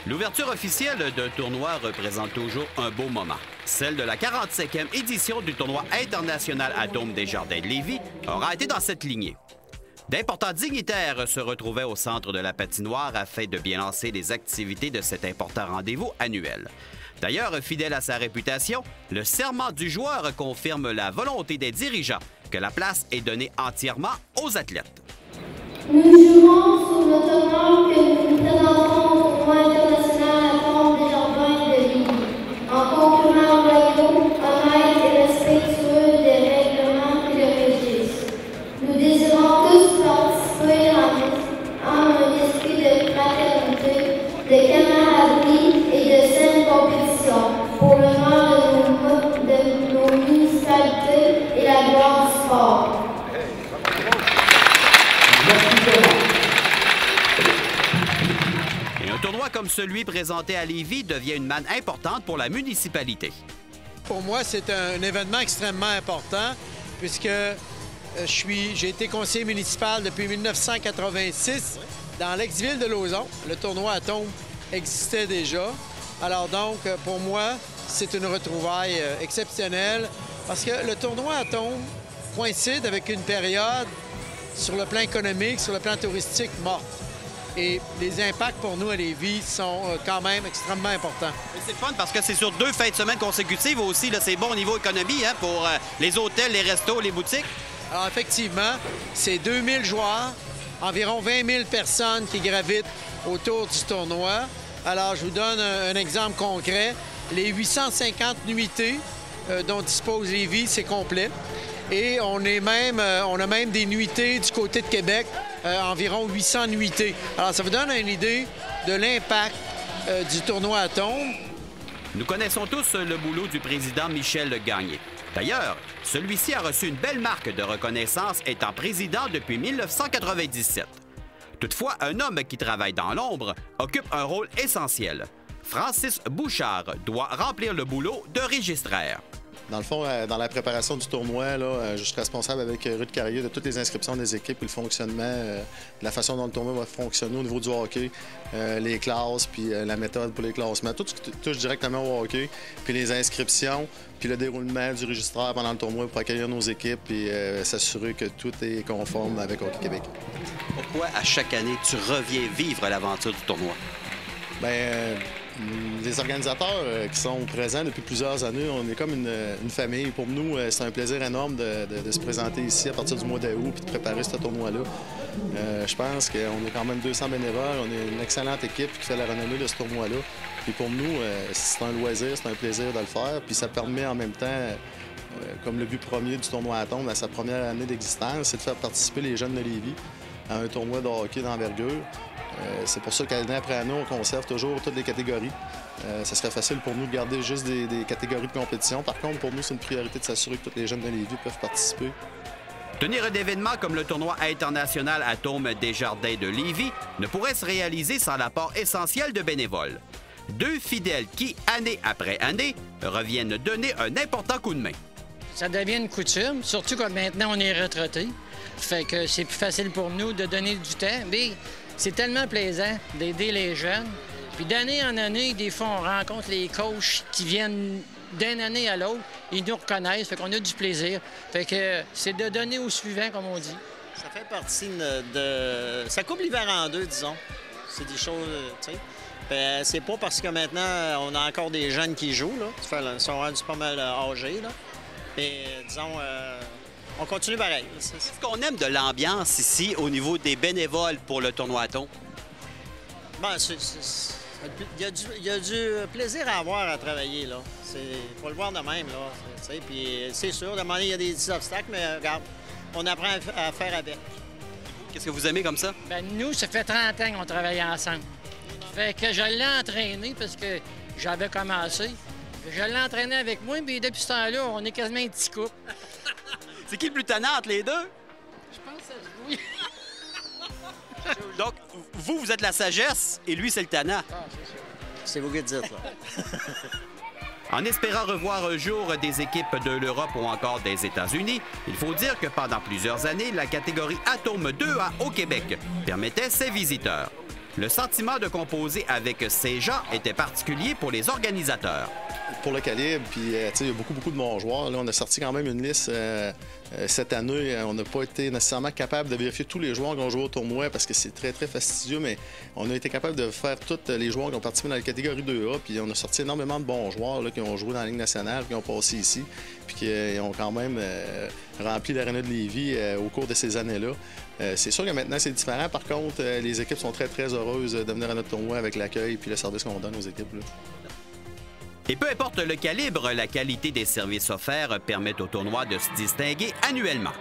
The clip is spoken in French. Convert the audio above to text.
L'ouverture officielle d'un tournoi représente toujours un beau moment. Celle de la 45e édition du tournoi international Atome Desjardins de Lévis aura été dans cette lignée. D'importants dignitaires se retrouvaient au centre de la patinoire afin de bien lancer les activités de cet important rendez-vous annuel. D'ailleurs, fidèle à sa réputation, le serment du joueur confirme la volonté des dirigeants que la place est donnée entièrement aux athlètes. Nous jurons sur notre honneur que nous nous présenterons au tournoi international Atome Desjardins de Lévis, en complément loyaux, honnêtes et respectueux des règlements qui le régissent. Nous désirons tous participer en un esprit de fraternité, de camaraderie et de saine compétition pour l'honneur de nos municipalités et la gloire du sport. Et un tournoi comme celui présenté à Lévis devient une manne importante pour la municipalité. Pour moi, c'est un événement extrêmement important puisque j'ai été conseiller municipal depuis 1986 dans l'ex-ville de Lauson. Le tournoi Atome existait déjà. Alors donc, pour moi, c'est une retrouvaille exceptionnelle parce que le tournoi Atome coïncide avec une période sur le plan économique, sur le plan touristique, morte. Et les impacts pour nous à Lévis sont quand même extrêmement importants. C'est le fun parce que c'est sur 2 fins de semaine consécutives aussi. C'est bon au niveau économie pour les hôtels, les restos, les boutiques. Alors effectivement, c'est 2000 joueurs, environ 20 000 personnes qui gravitent autour du tournoi. Alors je vous donne un exemple concret. Les 850 nuitées dont dispose Lévis, c'est complet. Et on a même des nuitées du côté de Québec, environ 800 nuitées. Alors, ça vous donne une idée de l'impact du tournoi Atome. Nous connaissons tous le boulot du président Michel Gagné. D'ailleurs, celui-ci a reçu une belle marque de reconnaissance étant président depuis 1997. Toutefois, un homme qui travaille dans l'ombre occupe un rôle essentiel. Francis Bouchard doit remplir le boulot de registraire. Dans le fond, dans la préparation du tournoi, je suis responsable avec Ruth Carrier de toutes les inscriptions des équipes et le fonctionnement, de la façon dont le tournoi va fonctionner au niveau du hockey, les classes, puis la méthode pour les classements, tout ce qui touche directement au hockey, puis les inscriptions, puis le déroulement du registraire pendant le tournoi pour accueillir nos équipes et s'assurer que tout est conforme avec Hockey Québec. Pourquoi à chaque année tu reviens vivre l'aventure du tournoi? Bien, les organisateurs qui sont présents depuis plusieurs années, on est comme une famille. Pour nous, c'est un plaisir énorme de se présenter ici à partir du mois d'août et de préparer ce tournoi-là. Je pense qu'on est quand même 200 bénévoles, on est une excellente équipe qui fait la renommée de ce tournoi-là. Puis pour nous, c'est un loisir, c'est un plaisir de le faire. Puis ça permet en même temps, comme le but premier du tournoi Atome, à sa première année d'existence, c'est de faire participer les jeunes de Lévis à un tournoi de hockey d'envergure. C'est pour ça qu'année après année, on conserve toujours toutes les catégories. Ça serait facile pour nous de garder juste des catégories de compétition. Par contre, pour nous, c'est une priorité de s'assurer que tous les jeunes de Lévis peuvent participer. Tenir un événement comme le tournoi international Atome Desjardins de Lévis ne pourrait se réaliser sans l'apport essentiel de bénévoles. 2 fidèles qui, année après année, reviennent donner un important coup de main. Ça devient une coutume, surtout que maintenant on est retraités. Fait que c'est plus facile pour nous de donner du temps. Mais c'est tellement plaisant d'aider les jeunes. Puis d'année en année, des fois, on rencontre les coachs qui viennent d'une année à l'autre. Ils nous reconnaissent, fait qu'on a du plaisir. Fait que c'est de donner au suivant, comme on dit. Ça fait partie de... Ça coupe l'hiver en deux, disons. C'est des choses, tu sais. C'est pas parce que maintenant, on a encore des jeunes qui jouent, là. Ils sont rendus pas mal âgés, là. Mais disons... on continue pareil. Qu'est-ce qu'on aime de l'ambiance ici au niveau des bénévoles pour le tournoi Atome? Bon, il y a du plaisir à avoir à travailler, là. Il faut le voir de même, là. Puis c'est sûr, de moment, il y a des petits obstacles, mais regarde, on apprend à faire avec. Qu'est-ce que vous aimez comme ça? Bien, nous, ça fait 30 ans qu'on travaille ensemble. Fait que je l'ai entraîné parce que j'avais commencé. Je l'ai entraîné avec moi, puis depuis ce temps-là, on est quasiment un petit couple. C'est qui le plus tannant entre les deux? Je pense que ça se oui. Donc, vous êtes la sagesse et lui, c'est le tannant. Ah, c'est sûr. C'est vous qui le dites, là. En espérant revoir un jour des équipes de l'Europe ou encore des États-Unis, il faut dire que pendant plusieurs années, la catégorie Atome 2A au Québec permettait ses visiteurs. Le sentiment de composer avec ces gens était particulier pour les organisateurs. Pour le calibre, puis il y a beaucoup de bons joueurs. Là, on a sorti quand même une liste cette année. On n'a pas été nécessairement capable de vérifier tous les joueurs qui ont joué au tournoi parce que c'est très fastidieux, mais on a été capable de faire tous les joueurs qui ont participé dans la catégorie 2A, puis on a sorti énormément de bons joueurs là, qui ont joué dans la Ligue nationale, qui ont passé ici, puis qui ont quand même rempli l'aréna de Lévis au cours de ces années-là. C'est sûr que maintenant, c'est différent. Par contre, les équipes sont très heureuses de venir à notre tournoi avec l'accueil et le service qu'on donne aux équipes. Là. Et peu importe le calibre, la qualité des services offerts permet au tournoi de se distinguer annuellement.